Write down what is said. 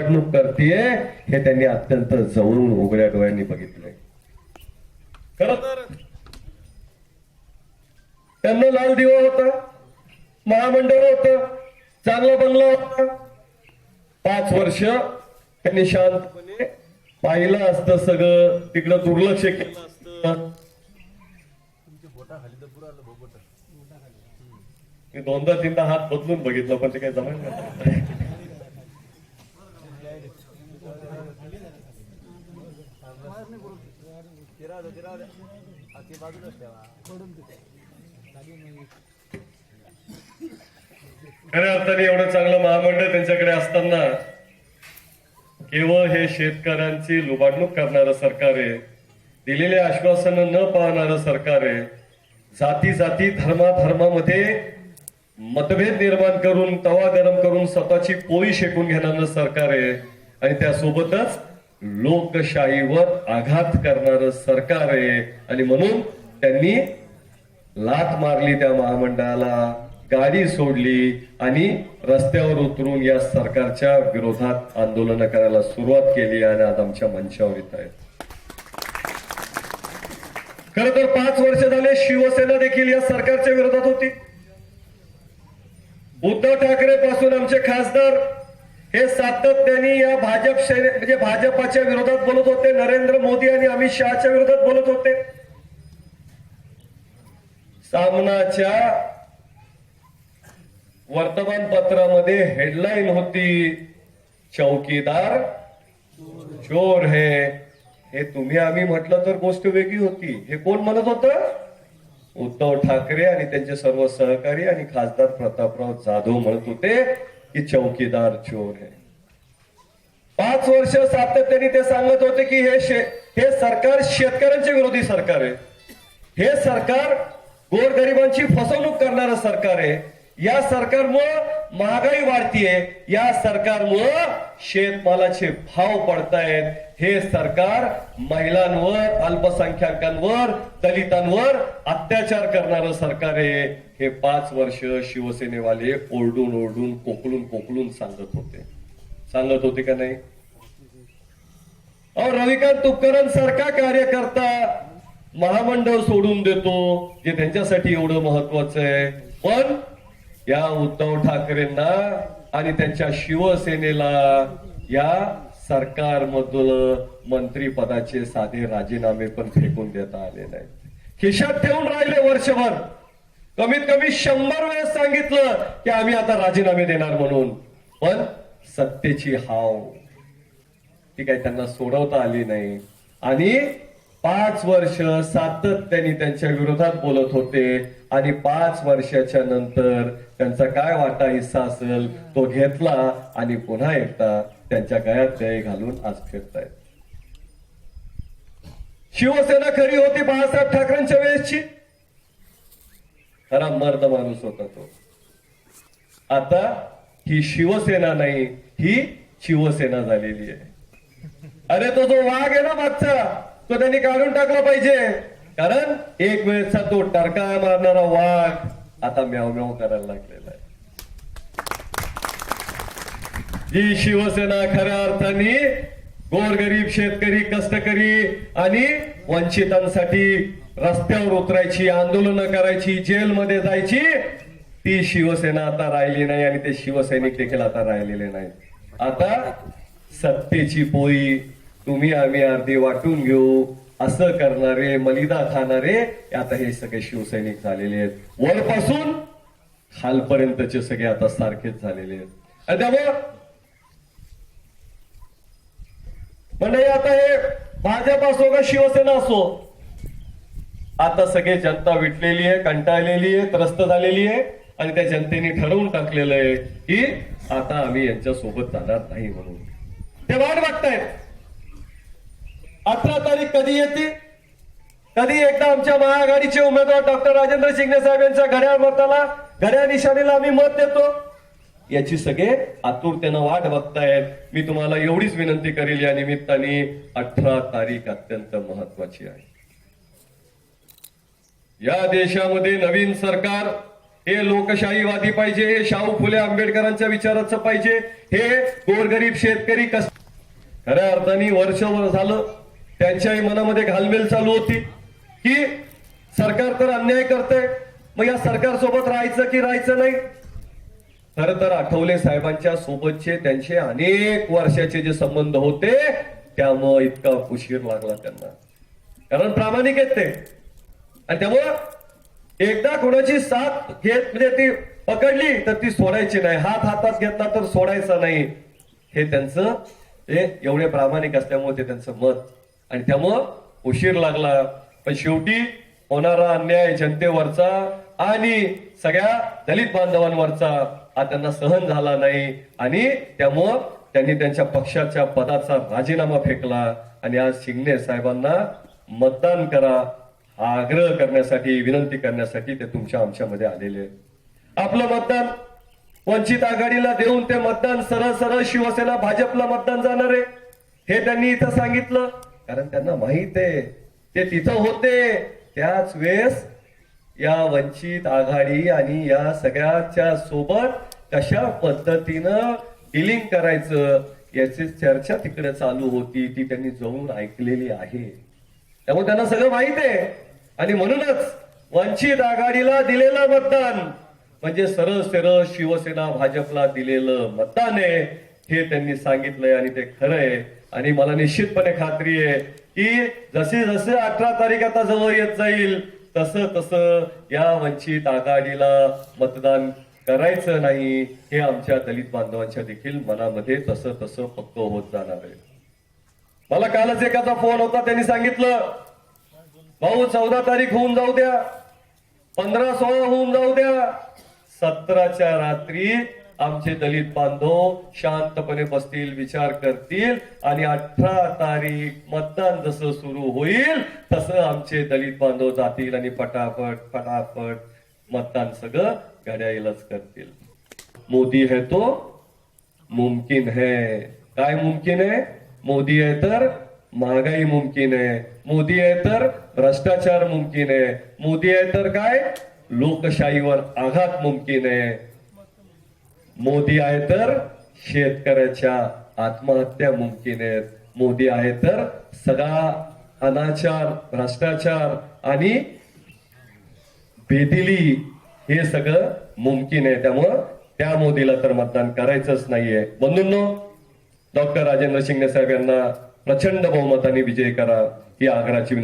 लुबाडणूक करतेय हे त्यांनी अत्यंत जवळून उघड्या डोळ्यांनी बघितलंय. खरं तर त्यांना लाल दिवा होता, महामंडळ होतं, चांगला बंगला होता. 5 वर्ष त्यांनी शांतपणे पाहिलं असतं, सगळं तिकडं दुर्लक्ष केलं असतं. मी 2दा-3दा हात बदलून बघितलं पण ते काही जमायला नाही. खऱ्या अर्थाने एवढं चांगलं महामंडळ त्यांच्याकडे असताना केवळ हे शेतकऱ्यांची लुबाडणूक करणारं सरकार आहे, दिलेले आश्वासन न पाळणारं सरकार आहे, जाती जाती धर्माधर्मामध्ये मतभेद निर्माण करून तवा गरम करून स्वतःची पोळी शेकून घेणारं सरकार आहे आणि त्यासोबतच लोकशाहीवर आघात करणारं सरकार आहे. आणि म्हणून त्यांनी लाथ मारली त्या महामंडळाला, गाडी सोडली आणि रस्त्यावर उतरून या सरकारच्या विरोधात आंदोलन करायला सुरुवात केली आणि आज आमच्या मंचावर येत आहेत. खरं तर 5 वर्ष झाले शिवसेना देखील या सरकारच्या विरोधात होती. उद्धव ठाकरे पासून आमचे खासदार हे सातत्याने या भाजपाच्या विरोधात बोलत होते, नरेंद्र मोदी आणि अमित शहाच्या विरोधात बोलत होते. सामनाच्या वर्तमानपत्रामध्ये हेडलाईन होती, चौकीदार चोर है. हे तुम्ही आम्ही म्हटलं तर गोष्ट वेगळी होती. हे कोण म्हणत होतं? उद्धव ठाकरे आणि त्यांचे सर्व सहकारी आणि खासदार प्रतापराव जाधव म्हणत होते की चौकीदार चोर है. 5 वर्ष सातत्याने ते सांगत होते की हे सरकार शेतकऱ्यांचे विरोधी सरकार आहे, हे सरकार गोरगरिबांची फसवणूक करणारं सरकार आहे, या सरकारमुळं महागाई वाढतीये, या सरकारमुळं शेतमालाचे भाव पडतायत, हे सरकार महिलांवर, अल्पसंख्याकांवर, दलितांवर अत्याचार करणारं सरकार आहे. हे 5 वर्ष शिवसेनेवाले ओरडून ओरडून कोकलून सांगत होते का नाही? रविकांत तुपकरांसारखा कार्यकर्ता महामंडळ सोडून देतो जे त्यांच्यासाठी एवढं महत्वाचं आहे, पण या उद्धव ठाकरेंना आणि त्यांच्या शिवसेनेला या सरकारमधून मंत्रीपदाचे साधे राजीनामे पण फेकून देता आले नाहीत. खिशात ठेवून राहिले वर्षभर. कमीत कमी 100 वेळेस सांगितलं की आम्ही आता राजीनामे देणार म्हणून, पण सत्तेची हाव ती काही त्यांना सोडवता आली नाही. आणि 5 वर्ष सातत्याने त्यांच्या विरोधात बोलत होते आणि 5 वर्षाच्या नंतर त्यांचा काय वाटा हिस्सा असेल तो घेतला आणि पुन्हा एकदा त्यांच्या गळ्यात गळे घालून आज फिरतायत. शिवसेना खरी होती बाळासाहेब ठाकरेंच्या वेळेसची, खरा मर्द माणूस होता तो. आता ही शिवसेना नाही, ही शिवसेना झालेली आहे. अरे तो जो वाघ आहे ना मागचा, तो त्यांनी काढून टाकला पाहिजे, कारण एक वेळेचा तो टरका मारणारा वाघ आता म्याव म्याव करायला लागलेला आहे. जी शिवसेना खऱ्या अर्थाने गोरगरीब शेतकरी, कष्टकरी आणि वंचितांसाठी रस्त्यावर उतरायची, आंदोलनं करायची, जेलमध्ये जायची, ती शिवसेना आता राहिली नाही आणि ते शिवसैनिक देखील आता राहिलेले नाहीत. आता सत्तेची पोळी तुम्ही आम्ही अर्धी वाटून घेऊ असं करणारे, मलिदा खाणारे आता हे सगळे शिवसैनिक झालेले आहेत. वरपासून खालपर्यंतचे सगळे आता सारखेच झालेले आहेत. आणि त्यामुळं म्हणजे आता हे भाजप असो का शिवसेना असो, आता सगळे जनता विटलेली आहे, कंटाळलेली आहे, त्रस्त झालेली आहे आणि त्या जनतेने ठरवून टाकलेलं आहे की आता आम्ही यांच्या सोबत जाणार नाही म्हणून. ते वाट बघतायत 18 तारीख कधी येते, कधी एकदा आमच्या महाआघाडीचे उमेदवार डॉक्टर राजेंद्र शिंगणे साहेब यांच्या घड्याळ निशाणीला आम्ही मत देतो, याची सगळे आतुरतेनं वाट बघतायत. मी तुम्हाला एवढीच विनंती करेल या निमित्ताने, 18 तारीख अत्यंत महत्वाची आहे. या देशामध्ये नवीन सरकार हे लोकशाहीवादी पाहिजे, हे शाहू फुले आंबेडकरांच्या विचाराचं पाहिजे, हे गोरगरीब शेतकरी कस खऱ्या अर्थाने वर्षभर झालं त्यांच्याही मनामध्ये घालमेल चालू होती की सरकार तर अन्याय करतंय, मग या सरकारसोबत राहायचं की राहायचं नाही. खरं तर आठवले साहेबांच्या सोबतचे त्यांचे अनेक वर्षाचे जे संबंध होते त्यामुळे इतका उशीर लागला त्यांना, कारण प्रामाणिक आहेत ते. आणि त्यामुळं एकदा कोणाची साथ घेत म्हणजे ती पकडली तर ती सोडायची नाही, हात हातात घेतला तर सोडायचा नाही, हे त्यांचं हे एवढे प्रामाणिक असल्यामुळे ते त्यांचं मत. आणि त्यामुळं उशीर लागला, पण शेवटी होणारा अन्याय जनतेवरचा आणि सगळ्या दलित बांधवांवरचा हा त्यांना सहन झाला नाही आणि त्यामुळं त्यांनी त्यांच्या पक्षाच्या पदाचा राजीनामा फेकला आणि आज शिंगणे साहेबांना मतदान करा हा आग्रह करण्यासाठी, विनंती करण्यासाठी ते तुमच्या आमच्यामध्ये आलेले. आपलं मतदान वंचित आघाडीला देऊन ते मतदान सरळ सरळ शिवसेना भाजपला मतदान जाणार आहे हे त्यांनी इथं सांगितलं, कारण त्यांना माहित आहे ते तिथं होते त्याच वेळेस या वंचित आघाडी आणि या सगळ्याच्या सोबत कशा पद्धतीनं डिलिंग करायचं याची चर्चा तिकडे चालू होती, ती त्यांनी जाऊन ऐकलेली आहे. त्यामुळे त्यांना सगळं माहित आहे आणि म्हणूनच वंचित आघाडीला दिलेलं मतदान म्हणजे सरळ सरळ शिवसेना भाजपला दिलेलं मतदान आहे हे त्यांनी सांगितलंय आणि ते खरं आहे. आणि मला निश्चितपणे खात्री आहे की जसे जसे 18 तारीख आता जवळ येत जाईल तसं तसं या वंचित आघाडीला मतदान करायचं नाही हे आमच्या दलित बांधवांच्या देखील मनामध्ये तसं तसं पक्क होत जाणार आहे. मला कालच एकाचा फोन होता, त्यांनी सांगितलं भाऊ 14 तारीख होऊन जाऊ द्या, 15-16 होऊन जाऊ द्या, 17च्या रात्री आमचे दलित बांधव शांतपणे बसतील, विचार करतील आणि 18 तारीख मतदान जसं सुरू होईल तसं आमचे दलित बांधव जातील आणि पटापट पटापट मतदान सगळं घड्याळीलाच करतील. मोदी है तो मुमकिन है. काय मुमकिन आहे? मोदी आहे तर महागाई मुमकिन आहे, मोदी आहे तर भ्रष्टाचार मुमकिन आहे, मोदी आहे तर काय लोकशाहीवर आघात मुमकिन आहे, मोदी आहे तर शेतकऱ्याच्या आत्महत्या मुमकिन आहेत, मोदी आहे तर सगळा अनाचार, भ्रष्टाचार आणि बेदिली हे सगळं मुमकिन आहे. त्यामुळं त्या मोदीला तर मतदान करायचंच नाहीये. बंधूंनो, डॉक्टर राजेंद्र शिंगणे साहेब यांना प्रचंड बहुमताने विजयी करा ही आग्रहाची विनंती.